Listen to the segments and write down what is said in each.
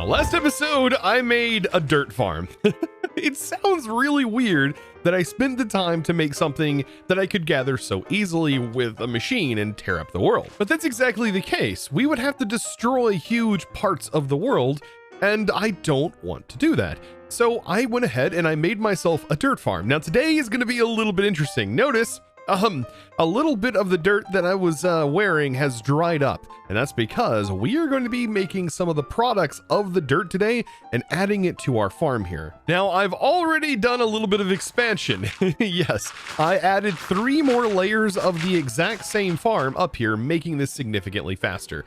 Now, last episode, I made a dirt farm. It sounds really weird that I spent the time to make something that I could gather so easily with a machine and tear up the world. But that's exactly the case. We would have to destroy huge parts of the world, and I don't want to do that. So I went ahead and I made myself a dirt farm. Now today is going to be a little bit interesting. Notice, a little bit of the dirt that I was wearing has dried up, and that's because we are going to be making some of the products of the dirt today and adding it to our farm here. Now, I've already done a little bit of expansion. Yes, I added 3 more layers of the exact same farm up here, making this significantly faster.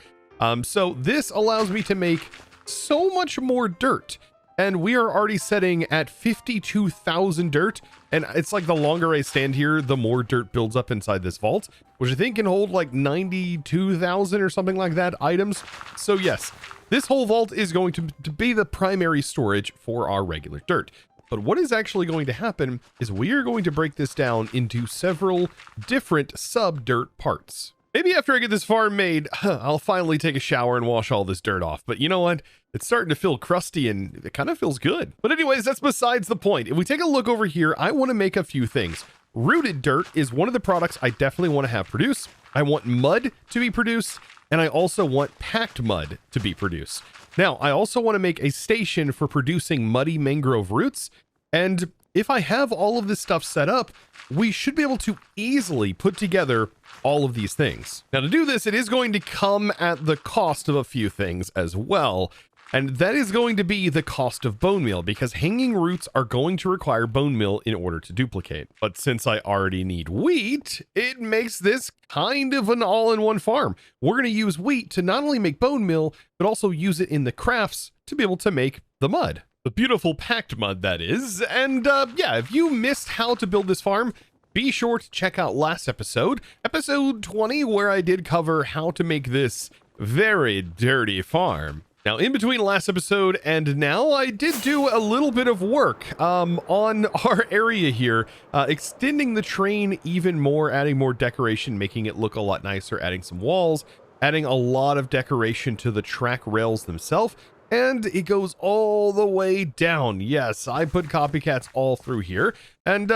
So this allows me to make so much more dirt. And we are already setting at 52,000 dirt. And it's like the longer I stand here, the more dirt builds up inside this vault, which I think can hold like 92,000 or something like that items. So yes, this whole vault is going to be the primary storage for our regular dirt. But what is actually going to happen is we are going to break this down into several different sub-dirt parts. Maybe after I get this farm made, I'll finally take a shower and wash all this dirt off. But you know what? It's starting to feel crusty and it kind of feels good. But anyways, that's besides the point. If we take a look over here, I want to make a few things. Rooted dirt is one of the products I definitely want to have produced. I want mud to be produced, and I also want packed mud to be produced. Now, I also want to make a station for producing muddy mangrove roots. And if I have all of this stuff set up, we should be able to easily put together all of these things. Now, to do this, it is going to come at the cost of a few things as well. And that is going to be the cost of bone meal, because hanging roots are going to require bone meal in order to duplicate. But since I already need wheat, it makes this kind of an all-in-one farm. We're going to use wheat to not only make bone meal, but also use it in the crafts to be able to make the mud. The beautiful packed mud, that is. And yeah, if you missed how to build this farm, be sure to check out last episode, episode 20, where I did cover how to make this very dirty farm. Now, in between last episode and now, I did do a little bit of work on our area here, extending the train even more, adding more decoration, making it look a lot nicer, adding some walls, adding a lot of decoration to the track rails themselves. And it goes all the way down. Yes, I put copycats all through here. And,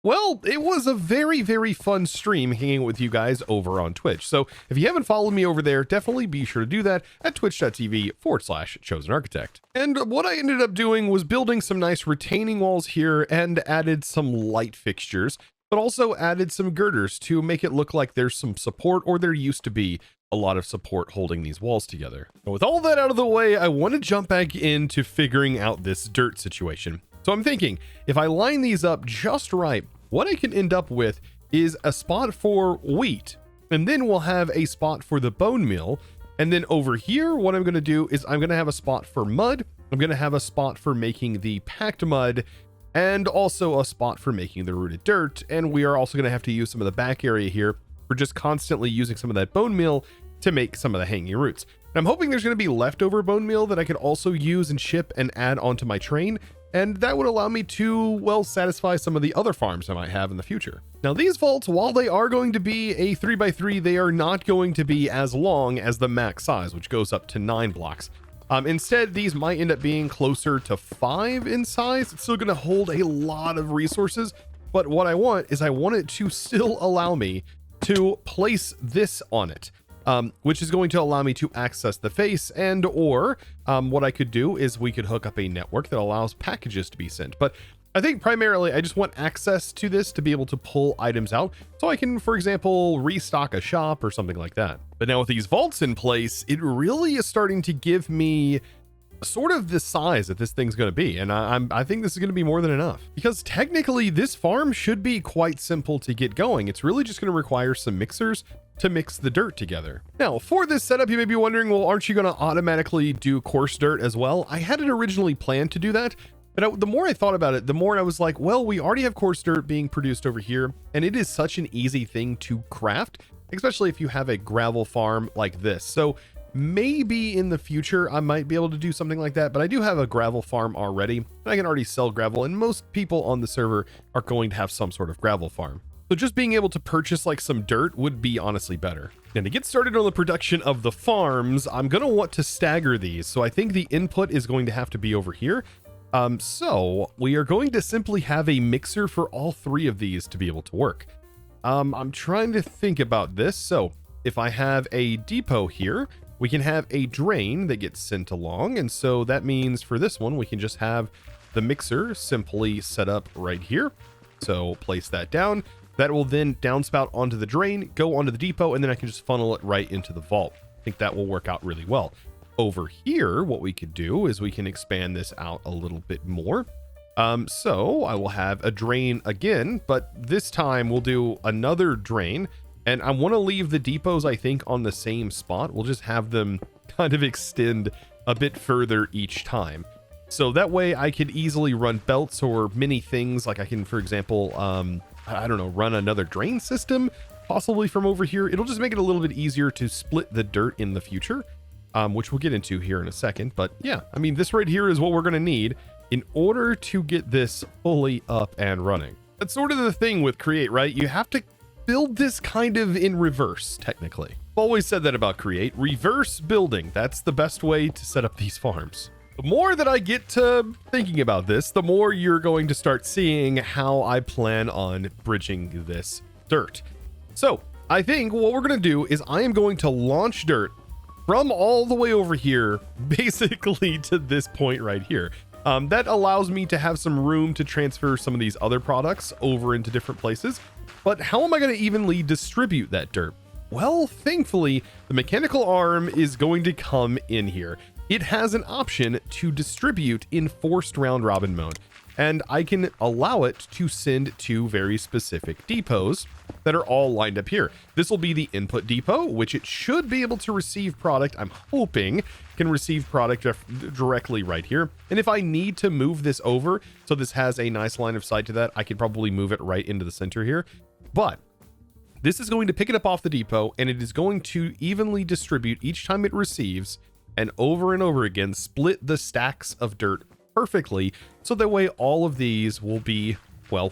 well, it was a very, very fun stream hanging with you guys over on Twitch. So if you haven't followed me over there, definitely be sure to do that at twitch.tv/ChosenArchitect. And what I ended up doing was building some nice retaining walls here and added some light fixtures, but also added some girders to make it look like there's some support, or there used to be a lot of support holding these walls together. And with all that out of the way, I want to jump back into figuring out this dirt situation. So I'm thinking, if I line these up just right, what I can end up with is a spot for wheat, and then we'll have a spot for the bone meal. And then over here, what I'm going to do is I'm going to have a spot for mud. I'm going to have a spot for making the packed mud, and also a spot for making the rooted dirt. And we are also going to have to use some of the back area here for just constantly using some of that bone meal to make some of the hanging roots. And I'm hoping there's going to be leftover bone meal that I could also use and ship and add onto my train. And that would allow me to, well, satisfy some of the other farms I might have in the future. Now, these vaults, while they are going to be a 3x3, they are not going to be as long as the max size, which goes up to 9 blocks. Instead, these might end up being closer to 5 in size. It's still going to hold a lot of resources, but what I want is I want it to still allow me to place this on it. Which is going to allow me to access the face, and or what I could do is we could hook up a network that allows packages to be sent. But I think primarily I just want access to this to be able to pull items out, so I can, for example, restock a shop or something like that. But now with these vaults in place, it really is starting to give me sort of the size that this thing's going to be, and I think this is going to be more than enough, because technically this farm should be quite simple to get going. It's really just going to require some mixers to mix the dirt together. Now, for this setup, you may be wondering, well, aren't you going to automatically do coarse dirt as well? I had it originally planned to do that, but the more I thought about it, the more I was like, well, we already have coarse dirt being produced over here, and it is such an easy thing to craft, especially if you have a gravel farm like this. So maybe in the future I might be able to do something like that, but I do have a gravel farm already, and I can already sell gravel, and most people on the server are going to have some sort of gravel farm. So just being able to purchase like some dirt would be honestly better. And to get started on the production of the farms, I'm going to want to stagger these. So I think the input is going to have to be over here. So we are going to simply have a mixer for all three of these to be able to work. I'm trying to think about this. So if I have a depot here, we can have a drain that gets sent along. And so that means for this one, we can just have the mixer simply set up right here. So place that down. That will then downspout onto the drain, go onto the depot, and then I can just funnel it right into the vault. I think that will work out really well. Over here, what we could do is we can expand this out a little bit more. So I will have a drain again, but this time we'll do another drain. And I want to leave the depots, I think, on the same spot. We'll just have them kind of extend a bit further each time. So that way I could easily run belts or many things. Like I can, for example, I don't know, run another drain system possibly from over here. It'll just make it a little bit easier to split the dirt in the future, which we'll get into here in a second. But yeah, I mean, this right here is what we're going to need in order to get this fully up and running. That's sort of the thing with Create, right? You have to build this kind of in reverse, technically. I've always said that about Create. Reverse building. That's the best way to set up these farms. The more that I get to thinking about this, the more you're going to start seeing how I plan on bridging this dirt. So I think what we're going to do is I am going to launch dirt from all the way over here, basically to this point right here. That allows me to have some room to transfer some of these other products over into different places. But how am I going to evenly distribute that dirt? Well, thankfully, the mechanical arm is going to come in here. It has an option to distribute in forced round robin mode, and I can allow it to send to very specific depots that are all lined up here. This will be the input depot, which it should be able to receive product. I'm hoping can receive product directly right here. And if I need to move this over, so this has a nice line of sight to that, I could probably move it right into the center here. But this is going to pick it up off the depot, and it is going to evenly distribute each time it receives, and over again split the stacks of dirt perfectly, so that way all of these will be, well,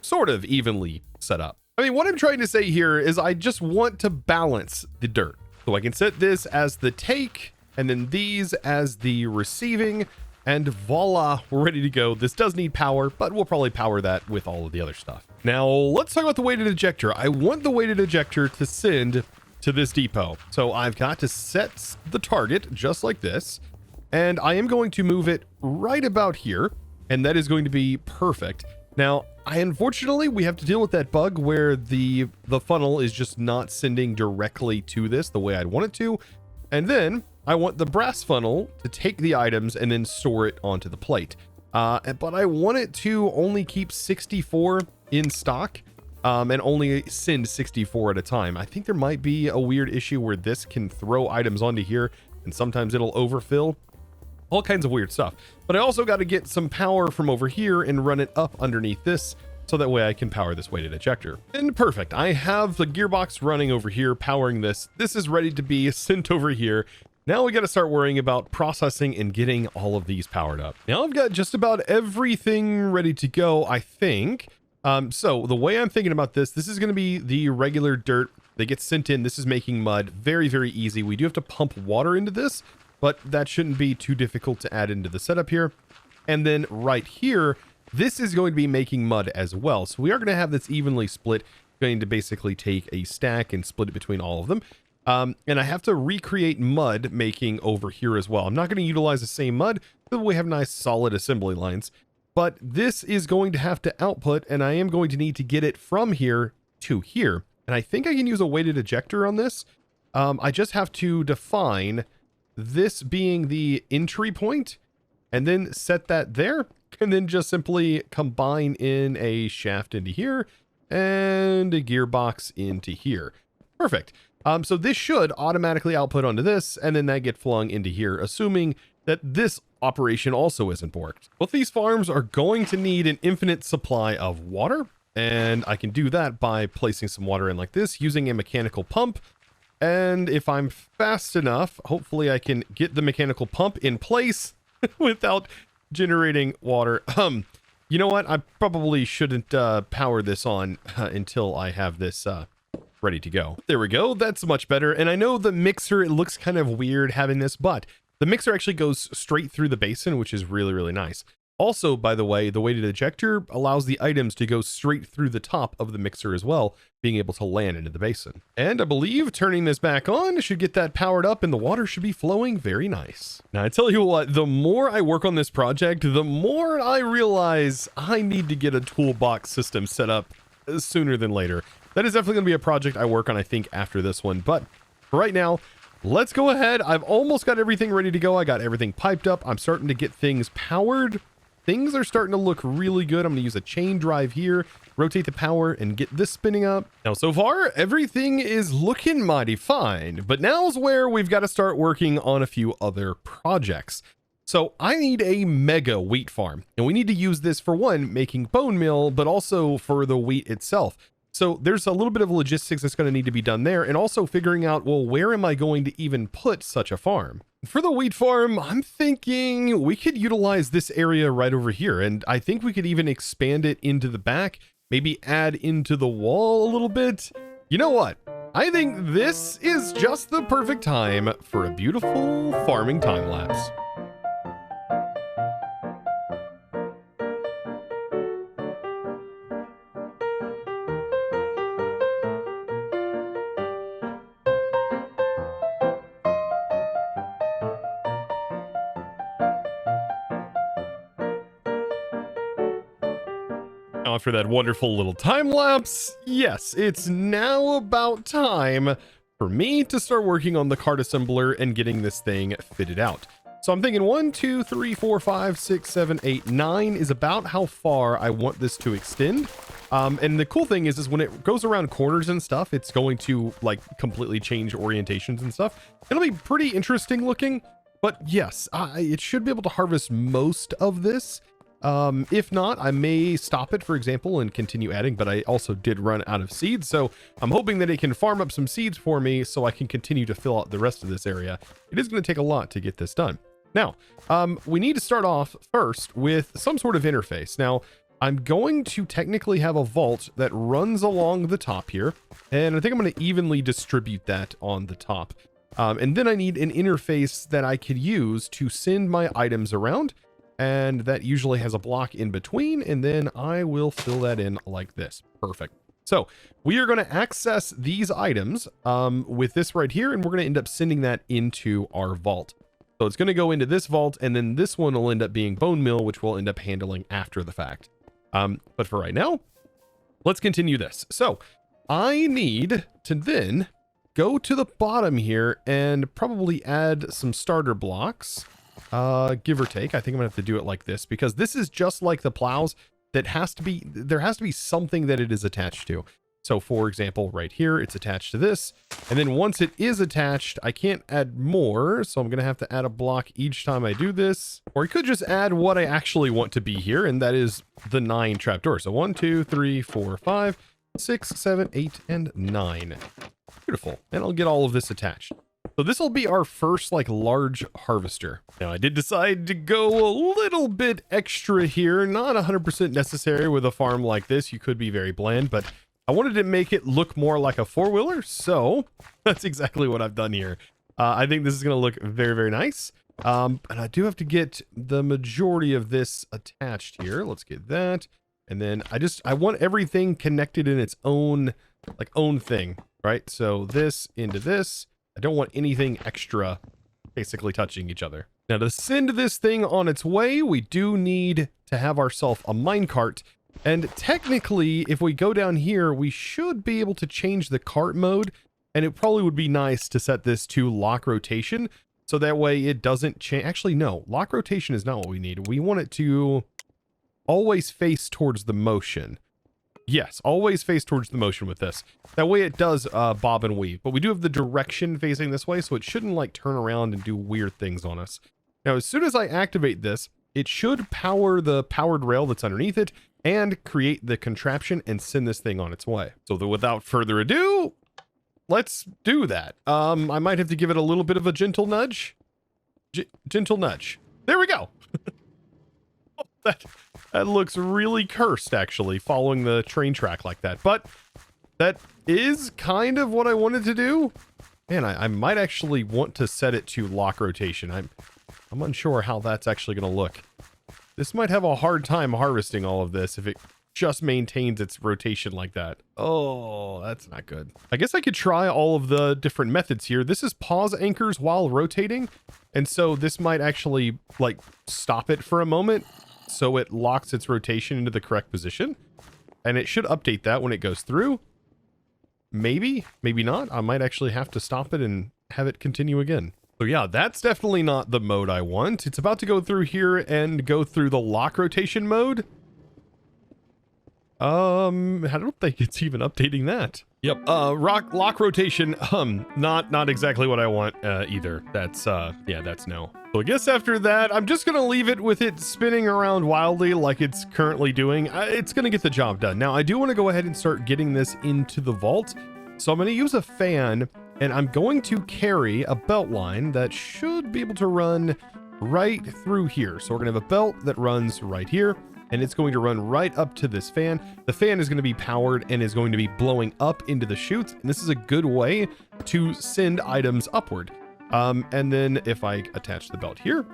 sort of evenly set up. I mean, what I'm trying to say here is I just want to balance the dirt. So I can set this as the take, and then these as the receiving, and voila, we're ready to go. This does need power, but we'll probably power that with all of the other stuff. Now, let's talk about the weighted ejector. I want the weighted ejector to send to this depot. So I've got to set the target just like this, and I am going to move it right about here, and that is going to be perfect. Now, unfortunately, we have to deal with that bug where the funnel is just not sending directly to this the way I'd want it to. And then I want the brass funnel to take the items and then store it onto the plate. But I want it to only keep 64 in stock. And only send 64 at a time. I think there might be a weird issue where this can throw items onto here and sometimes it'll overfill. All kinds of weird stuff. But I also got to get some power from over here and run it up underneath this, so that way I can power this weighted ejector. And perfect. I have the gearbox running over here, powering this. This is ready to be sent over here. Now we got to start worrying about processing and getting all of these powered up. Now I've got just about everything ready to go, I think. So the way I'm thinking about this is going to be the regular dirt that gets sent in. This is making mud. Very, very easy. We do have to pump water into this, but that shouldn't be too difficult to add into the setup here. And then right here, this is going to be making mud as well. So we are going to have this evenly split, going to basically take a stack and split it between all of them. And I have to recreate mud making over here as well. I'm not going to utilize the same mud, but we have nice solid assembly lines. But this is going to have to output, and I am going to need to get it from here to here. And I think I can use a weighted ejector on this. I just have to define this being the entry point, and then set that there, and then just simply combine in a shaft into here, and a gearbox into here. Perfect. So this should automatically output onto this, and then that get flung into here, assuming that this operation also isn't borked. Both these farms are going to need an infinite supply of water, and I can do that by placing some water in like this, using a mechanical pump. And if I'm fast enough, hopefully I can get the mechanical pump in place without generating water. You know what? I probably shouldn't power this on until I have this ready to go. There we go. That's much better. And I know the mixer, it looks kind of weird having this, but the mixer actually goes straight through the basin, which is really, really nice. Also, by the way, the weighted ejector allows the items to go straight through the top of the mixer as well, being able to land into the basin. And I believe turning this back on should get that powered up and the water should be flowing very nice. Now, I tell you what, the more I work on this project, the more I realize I need to get a toolbox system set up sooner than later. That is definitely going to be a project I work on, I think, after this one. But for right now, let's go ahead. I've almost got everything ready to go. I got everything piped up. I'm starting to get things powered. Things are starting to look really good. I'm going to use a chain drive here, rotate the power, and get this spinning up. Now, so far, everything is looking mighty fine, but now's where we've got to start working on a few other projects. So I need a mega wheat farm, and we need to use this for one, making bone meal, but also for the wheat itself. So there's a little bit of logistics that's going to need to be done there, and also figuring out, well, where am I going to even put such a farm? For the wheat farm, I'm thinking we could utilize this area right over here, and I think we could even expand it into the back, maybe add into the wall a little bit. You know what? I think this is just the perfect time for a beautiful farming time lapse. After that wonderful little time lapse, yes, it's now about time for me to start working on the cart assembler and getting this thing fitted out. So I'm thinking 1, 2, 3, 4, 5, 6, 7, 8, 9 is about how far I want this to extend. And the cool thing is when it goes around corners and stuff, it's going to like completely change orientations and stuff. It'll be pretty interesting looking, but yes, it should be able to harvest most of this. If not, I may stop it, for example, and continue adding, but I also did run out of seeds, so I'm hoping that it can farm up some seeds for me so I can continue to fill out the rest of this area. It is going to take a lot to get this done. Now, we need to start off first with some sort of interface. Now, I'm going to technically have a vault that runs along the top here, and I think I'm going to evenly distribute that on the top. And then I need an interface that I could use to send my items around. And that usually has a block in between, and then I will fill that in like this. Perfect. So we are going to access these items with this right here, and we're going to end up sending that into our vault. So it's going to go into this vault, and then this one will end up being bone meal, which we'll end up handling after the fact. But for right now, let's continue this. So I need to then go to the bottom here and probably add some starter blocks. Give or take. I think I'm gonna have to do it like this because this is just like the plows. There has to be something that it is attached to. So for example, right here, it's attached to this. And then once it is attached, I can't add more. So I'm going to have to add a block each time I do this. Or I could just add what I actually want to be here. And that is the 9 trapdoors. So 1, 2, 3, 4, 5, 6, 7, 8, and 9. Beautiful. And I'll get all of this attached. So this will be our first like large harvester. Now I did decide to go a little bit extra here. Not 100% necessary with a farm like this. You could be very bland, but I wanted to make it look more like a 4-wheeler. So that's exactly what I've done here. I think this is going to look very, very nice. And I do have to get the majority of this attached here. Let's get that. And then I want everything connected in its own thing, right? So this into this. I don't want anything extra basically touching each other. Now to send this thing on its way, we do need to have ourselves a minecart. And technically, if we go down here, we should be able to change the cart mode. And it probably would be nice to set this to lock rotation. So that way it doesn't change. Actually, no, lock rotation is not what we need. We want it to always face towards the motion. Yes, always face towards the motion with this. That way it does bob and weave. But we do have the direction facing this way, so it shouldn't like turn around and do weird things on us. Now, as soon as I activate this, it should power the powered rail that's underneath it and create the contraption and send this thing on its way. So without further ado, let's do that. I might have to give it a little bit of a gentle nudge. Gentle nudge. There we go. That looks really cursed, actually, following the train track like that. But That is kind of what I wanted to do. Man, I might actually want to set it to lock rotation. I'm unsure how that's actually going to look. This might have a hard time harvesting all of this if it just maintains its rotation like that. Oh, that's not good. I guess I could try all of the different methods here. This is pause anchors while rotating. And so this might actually like stop it for a moment so it locks its rotation into the correct position. And it should update that when it goes through. Maybe, maybe not. I might actually have to stop it and have it continue again. So yeah, that's definitely not the mode I want. It's about to go through here and go through the lock rotation mode. I don't think it's even updating that. Yep. Lock rotation. Not exactly what I want, either. That's, yeah, that's no. So I guess after that, I'm just going to leave it with it spinning around wildly like it's currently doing. It's going to get the job done. Now I do want to go ahead and start getting this into the vault. So I'm going to use a fan and I'm going to carry a belt line that should be able to run right through here. So we're going to have a belt that runs right here. And it's going to run right up to this fan. The fan is going to be powered and is going to be blowing up into the chutes. And this is a good way to send items upward. And then if I attach the belt here,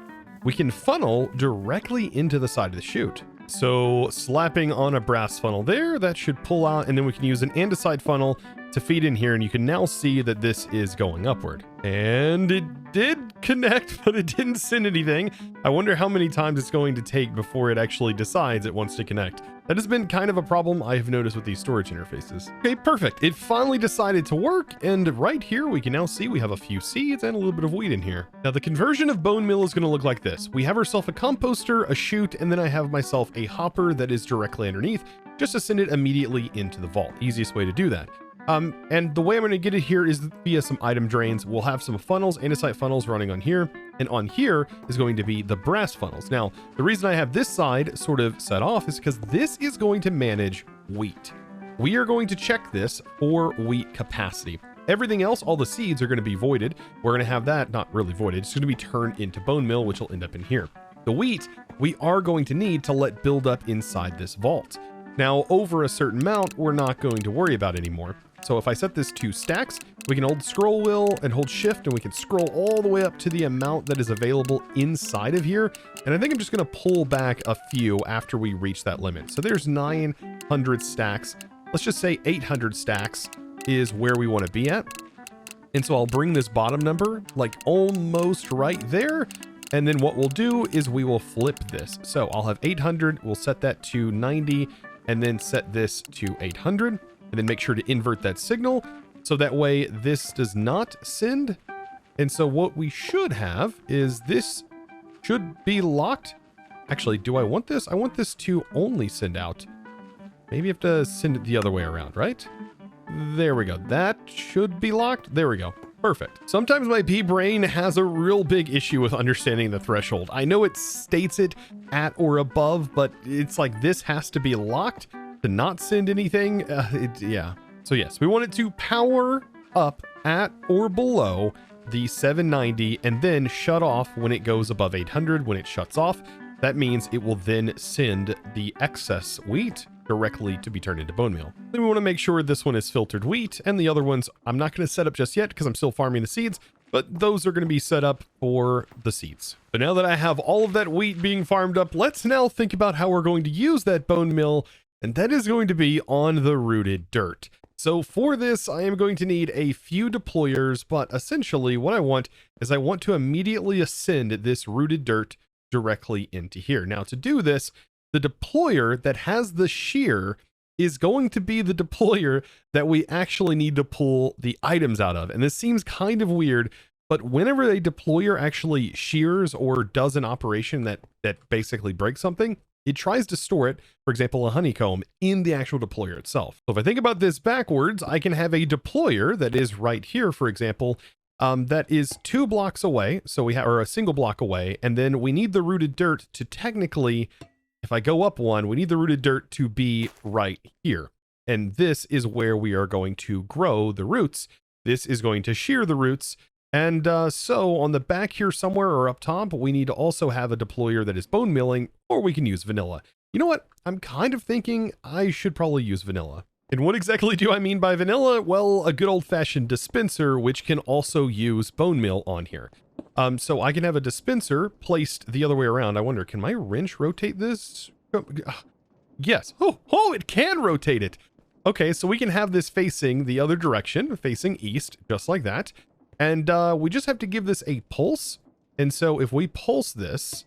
we can funnel directly into the side of the chute. So slapping on a brass funnel there, that should pull out, and then we can use an andesite funnel to feed in here, and you can now see that this is going upward. And it did connect, but it didn't send anything. I wonder how many times it's going to take before it actually decides it wants to connect. That has been kind of a problem I have noticed with these storage interfaces. Okay, perfect. It finally decided to work, and right here we can now see we have a few seeds and a little bit of wheat in here. Now the conversion of bone meal is going to look like this. We have ourselves a composter, a chute, and then I have myself a hopper that is directly underneath, just to send it immediately into the vault. Easiest way to do that. And the way I'm going to get it here is via some item drains. We'll have some funnels, andesite funnels running on here, and on here is going to be the brass funnels. Now, the reason I have this side sort of set off is because this is going to manage wheat. We are going to check this for wheat capacity. Everything else, all the seeds are going to be voided. We're going to have that not really voided. It's going to be turned into bone meal, which will end up in here. The wheat, we are going to need to let build up inside this vault. Now, over a certain amount, we're not going to worry about anymore. So if I set this to stacks, we can hold scroll wheel and hold shift, and we can scroll all the way up to the amount that is available inside of here. And I think I'm just going to pull back a few after we reach that limit. So there's 900 stacks. Let's just say 800 stacks is where we want to be at. And so I'll bring this bottom number like almost right there. And then what we'll do is we will flip this. So I'll have 800. We'll set that to 90 and then set this to 800. And then make sure to invert that signal so that way this does not send. And so what we should have is this should be locked. Actually, do I want this? I want this to only send out. Maybe you have to send it the other way around, right? There we go. That should be locked. There we go. Perfect. Sometimes my pea brain has a real big issue with understanding the threshold. I know it states it at or above, but it's like this has to be locked to not send anything. Yeah. So yes, we want it to power up at or below the 790 and then shut off when it goes above 800. When it shuts off, that means it will then send the excess wheat directly to be turned into bone meal. Then we want to make sure this one is filtered wheat, and the other ones I'm not going to set up just yet because I'm still farming the seeds, but those are going to be set up for the seeds. But now that I have all of that wheat being farmed up, let's now think about how we're going to use that bone meal, and that is going to be on the rooted dirt. So for this, I am going to need a few deployers, but essentially what I want is I want to immediately ascend this rooted dirt directly into here. Now to do this, the deployer that has the shear is going to be the deployer that we actually need to pull the items out of. And this seems kind of weird, but whenever a deployer actually shears or does an operation that basically breaks something, it tries to store it, for example, a honeycomb, in the actual deployer itself. So if I think about this backwards, I can have a deployer that is right here, for example, that is 2 blocks away. So we have, or a single block away, and then we need the rooted dirt to technically, if I go up one, we need the rooted dirt to be right here. And this is where we are going to grow the roots. This is going to shear the roots. And so on the back here somewhere or up top, we need to also have a deployer that is bone milling, or we can use vanilla. You know what? I'm kind of thinking I should probably use vanilla. And what exactly do I mean by vanilla? Well, a good old-fashioned dispenser, which can also use bone meal on here. So I can have a dispenser placed the other way around. I wonder, can my wrench rotate this? Yes. Oh, it can rotate it. Okay, so we can have this facing the other direction, facing east, just like that. And we just have to give this a pulse. And so if we pulse this,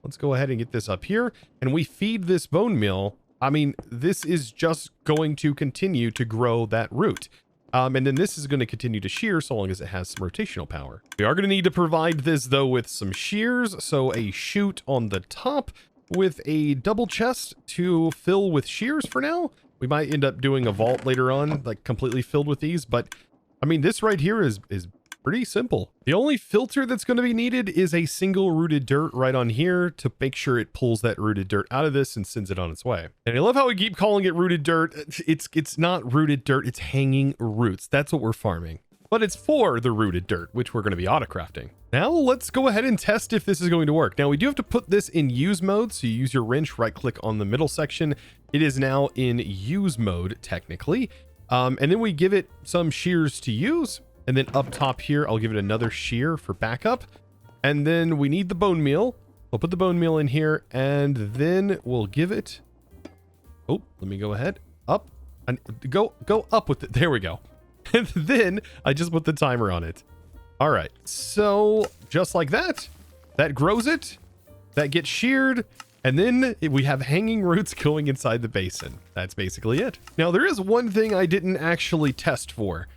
let's go ahead and get this up here, and we feed this bone meal, I mean, this is just going to continue to grow that root. And then this is going to continue to shear so long as it has some rotational power. We are going to need to provide this, though, with some shears. So a chute on the top with a double chest to fill with shears for now. We might end up doing a vault later on, like completely filled with these. But, I mean, this right here is pretty simple. The only filter that's going to be needed is a single rooted dirt right on here to make sure it pulls that rooted dirt out of this and sends it on its way. And I love how we keep calling it rooted dirt. It's not rooted dirt, it's hanging roots. That's what we're farming. But it's for the rooted dirt, which we're going to be auto-crafting. Now let's go ahead and test if this is going to work. Now we do have to put this in use mode. So you use your wrench, right click on the middle section. It is now in use mode technically. And then we give it some shears to use. And then up top here, I'll give it another shear for backup. And then we need the bone meal. We'll put the bone meal in here, and then we'll give it... Oh, let me go ahead. Up. And go up with it. There we go. And then I just put the timer on it. All right. So just like that, that grows it. That gets sheared. And then we have hanging roots going inside the basin. That's basically it. Now, there is one thing I didn't actually test for.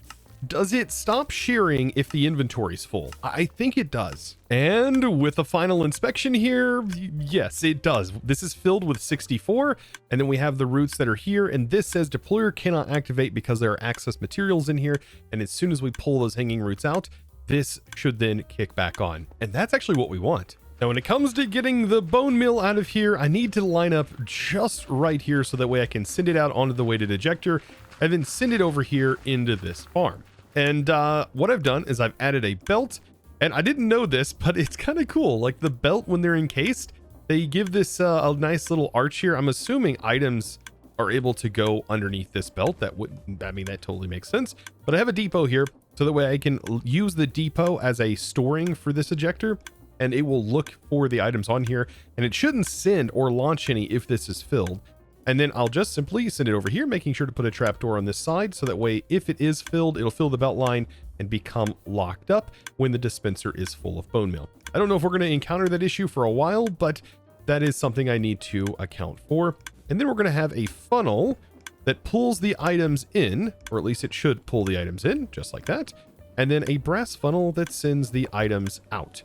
Does it stop shearing if the inventory's full? I think it does. And with a final inspection here, yes, it does. This is filled with 64, and then we have the roots that are here, and this says deployer cannot activate because there are excess materials in here, and as soon as we pull those hanging roots out, this should then kick back on. And that's actually what we want. Now, when it comes to getting the bone meal out of here, I need to line up just right here so that way I can send it out onto the weighted ejector and then send it over here into this farm. And what I've done is I've added a belt, and I didn't know this, but it's kind of cool. Like the belt, when they're encased, they give this a nice little arch here. I'm assuming items are able to go underneath this belt. That totally makes sense. But I have a depot here, so that way I can use the depot as a storing for this ejector, and it will look for the items on here, and it shouldn't send or launch any if this is filled. And then I'll just simply send it over here, making sure to put a trapdoor on this side, so that way if it is filled, it'll fill the belt line and become locked up when the dispenser is full of bone meal. I don't know if we're going to encounter that issue for a while, but that is something I need to account for. And then we're going to have a funnel that pulls the items in, or at least it should pull the items in, just like that. And then a brass funnel that sends the items out.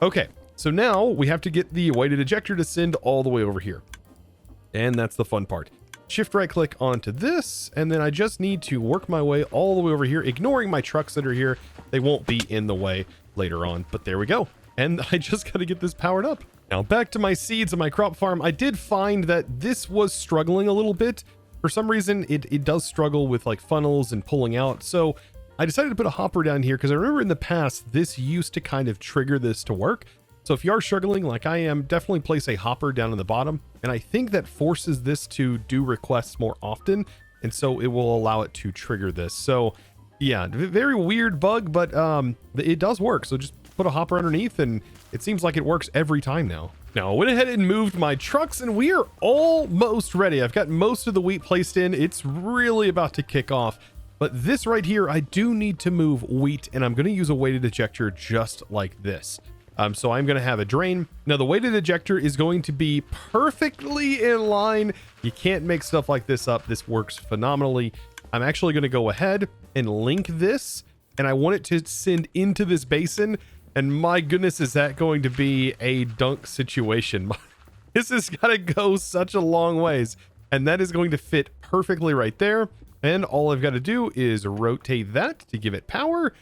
Okay, so now we have to get the weighted ejector to send all the way over here. And that's the fun part. Shift right click onto this, and then I just need to work my way all the way over here, ignoring my trucks that are here. They won't be in the way later on, but there we go. And I just got to get this powered up. Now back to my seeds and my crop farm. I did find that this was struggling a little bit. For some reason, it does struggle with like funnels and pulling out. So I decided to put a hopper down here because I remember in the past, this used to kind of trigger this to work. So if you are struggling like I am, definitely place a hopper down in the bottom. And I think that forces this to do requests more often. And so it will allow it to trigger this. So yeah, very weird bug, but it does work. So just put a hopper underneath and it seems like it works every time now. Now I went ahead and moved my trucks and we are almost ready. I've got most of the wheat placed in. It's really about to kick off. But this right here, I do need to move wheat and I'm going to use a weighted ejector just like this. So I'm going to have a drain. Now the weighted ejector is going to be perfectly in line. You can't make stuff like this up. This works phenomenally. I'm actually going to go ahead and link this and I want it to send into this basin. And my goodness, is that going to be a dunk situation? This has got to go such a long ways. And that is going to fit perfectly right there. And all I've got to do is rotate that to give it power.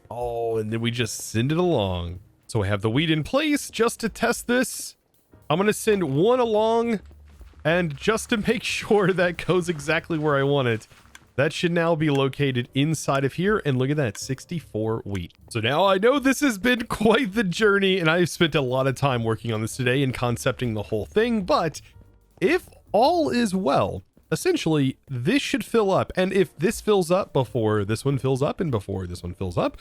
Oh, and then we just send it along. So I have the wheat in place just to test this. I'm going to send one along, and just to make sure that goes exactly where I want it, that should now be located inside of here. And look at that, 64 wheat. So now I know this has been quite the journey, and I've spent a lot of time working on this today and concepting the whole thing. But if all is well, essentially this should fill up. And if this fills up before this one fills up and before this one fills up,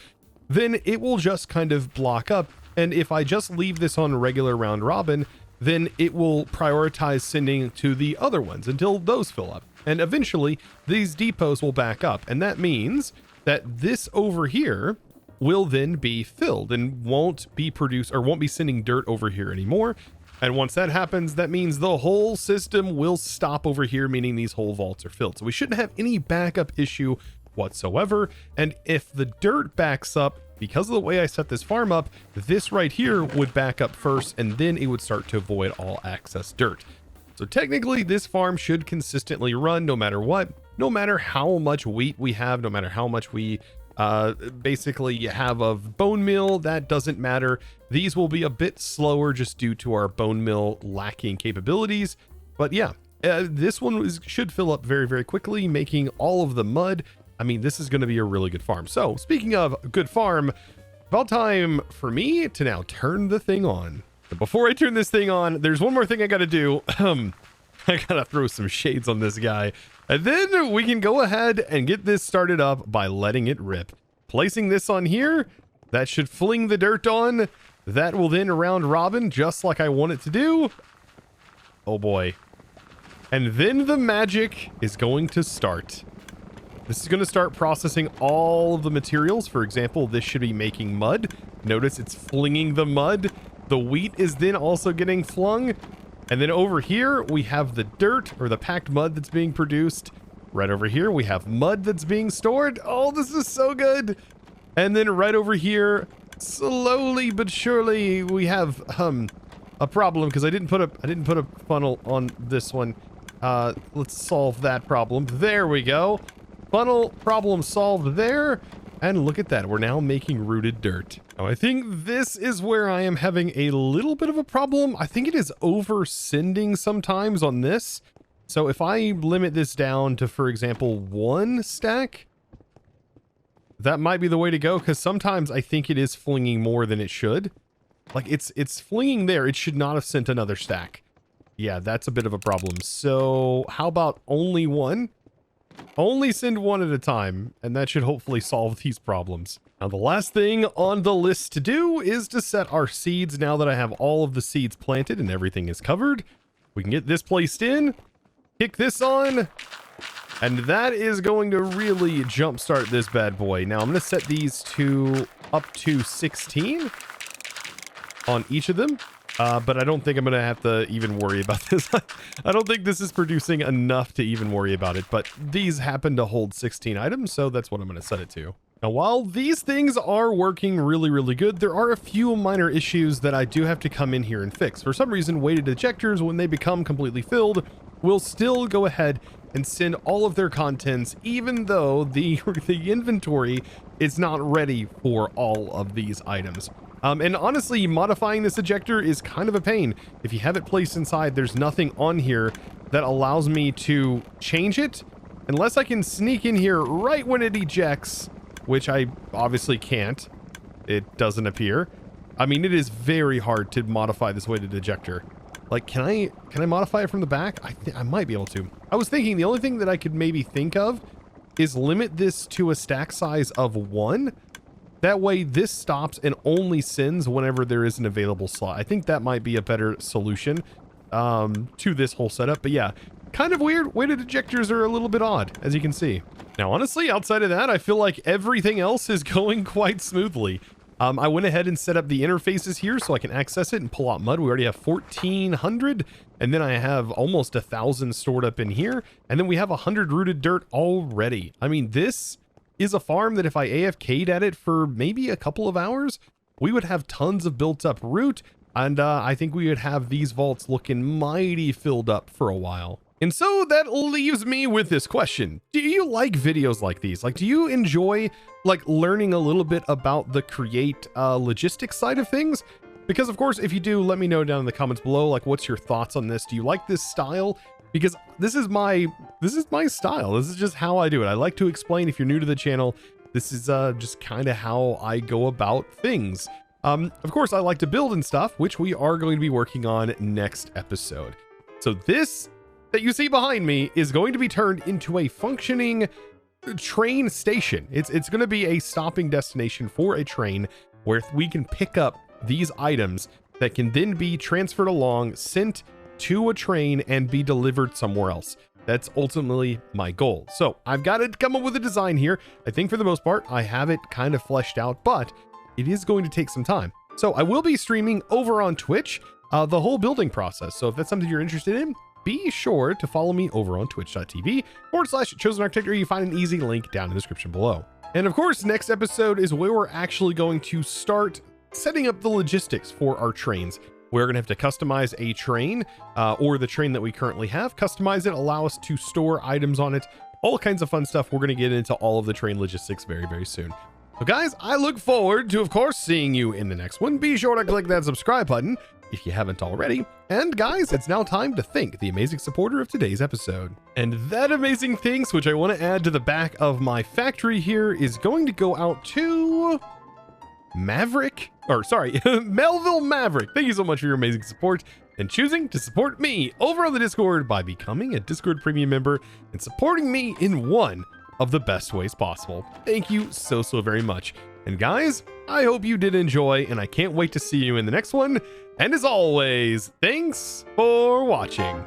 then it will just kind of block up. And if I just leave this on regular round robin, then it will prioritize sending to the other ones until those fill up. And eventually these depots will back up. And that means that this over here will then be filled and won't be sending dirt over here anymore. And once that happens, that means the whole system will stop over here, meaning these whole vaults are filled. So we shouldn't have any backup issue whatsoever. And if the dirt backs up, because of the way I set this farm up, this right here would back up first, and then it would start to avoid all access dirt. So technically this farm should consistently run no matter what, no matter how much wheat we have, no matter how much we basically have of bone meal, that doesn't matter. These will be a bit slower just due to our bone meal lacking capabilities. But yeah, this one should fill up very, very quickly, making all of the mud. I mean, this is going to be a really good farm. So speaking of good farm, about time for me to now turn the thing on. But before I turn this thing on, there's one more thing I got to do. I got to throw some shades on this guy. And then we can go ahead and get this started up by letting it rip. Placing this on here, that should fling the dirt on. That will then round robin just like I want it to do. Oh boy. And then the magic is going to start. This is going to start processing all of the materials. For example, this should be making mud. Notice it's flinging the mud. The wheat is then also getting flung. And then over here, we have the dirt or the packed mud that's being produced. Right over here, we have mud that's being stored. Oh, this is so good. And then right over here, slowly but surely, we have a problem because I didn't put a funnel on this one. Let's solve that problem. There we go. Funnel problem solved there. And look at that. We're now making rooted dirt. Now, I think this is where I am having a little bit of a problem. I think it is over sending sometimes on this. So if I limit this down to, for example, 1 stack, that might be the way to go. Because sometimes I think it is flinging more than it should. Like it's flinging there. It should not have sent another stack. Yeah, that's a bit of a problem. So how about only 1? Only send 1 at a time, and that should hopefully solve these problems. Now, the last thing on the list to do is to set our seeds. Now that I have all of the seeds planted and everything is covered, we can get this placed in, kick this on, and that is going to really jumpstart this bad boy. Now, I'm going to set these to up to 16 on each of them. But I don't think I'm going to have to even worry about this. I don't think this is producing enough to even worry about it, but these happen to hold 16 items, so that's what I'm going to set it to. Now, while these things are working really, really good, there are a few minor issues that I do have to come in here and fix. For some reason, weighted ejectors, when they become completely filled, will still go ahead and send all of their contents, even though the inventory is not ready for all of these items. And honestly, modifying this ejector is kind of a pain. If you have it placed inside, there's nothing on here that allows me to change it unless I can sneak in here right when it ejects, which I obviously can't. It doesn't appear. I mean, it is very hard to modify this weighted ejector. Like, can I modify it from the back? I might be able to. I was thinking the only thing that I could maybe think of is limit this to a stack size of 1. That way this stops and only sends whenever there is an available slot. I think that might be a better solution to this whole setup. But yeah, kind of weird. Weighted ejectors are a little bit odd, as you can see. Now, honestly, outside of that, I feel like everything else is going quite smoothly. I went ahead and set up the interfaces here so I can access it and pull out mud. We already have 1,400, and then I have almost 1,000 stored up in here, and then we have 100 rooted dirt already. I mean, this is a farm that if I AFK'd at it for maybe a couple of hours, we would have tons of built up root, and I think we would have these vaults looking mighty filled up for a while. And so that leaves me with this question. Do you like videos like these? Like, do you enjoy like learning a little bit about the create logistics side of things? Because of course, if you do, let me know down in the comments below, like, what's your thoughts on this? Do you like this style? Because this is my style. This is just how I do it. I like to explain. If you're new to the channel, this is just kind of how I go about things. Of course, I like to build and stuff, which we are going to be working on next episode. So this that you see behind me is going to be turned into a functioning train station. It's going to be a stopping destination for a train where we can pick up these items that can then be transferred along, sent to a train, and be delivered somewhere else. That's ultimately my goal. So I've got to come up with a design here. I think for the most part, I have it kind of fleshed out, but it is going to take some time. So I will be streaming over on Twitch, the whole building process. So if that's something you're interested in, be sure to follow me over on twitch.tv/ChosenArchitect, or you find an easy link down in the description below. And of course, next episode is where we're actually going to start setting up the logistics for our trains. We're going to have to customize a train, or the train that we currently have, customize it, allow us to store items on it, all kinds of fun stuff. We're going to get into all of the train logistics very, very soon. So guys, I look forward to, of course, seeing you in the next one. Be sure to click that subscribe button if you haven't already. And guys, it's now time to thank the amazing supporter of today's episode. And that amazing thanks, which I want to add to the back of my factory here, is going to go out to Maverick, or sorry, Melville Maverick. Thank you so much for your amazing support and choosing to support me over on the Discord by becoming a Discord premium member and supporting me in one of the best ways possible. Thank you so very much. And guys, I hope you did enjoy, and I can't wait to see you in the next one. And as always, thanks for watching.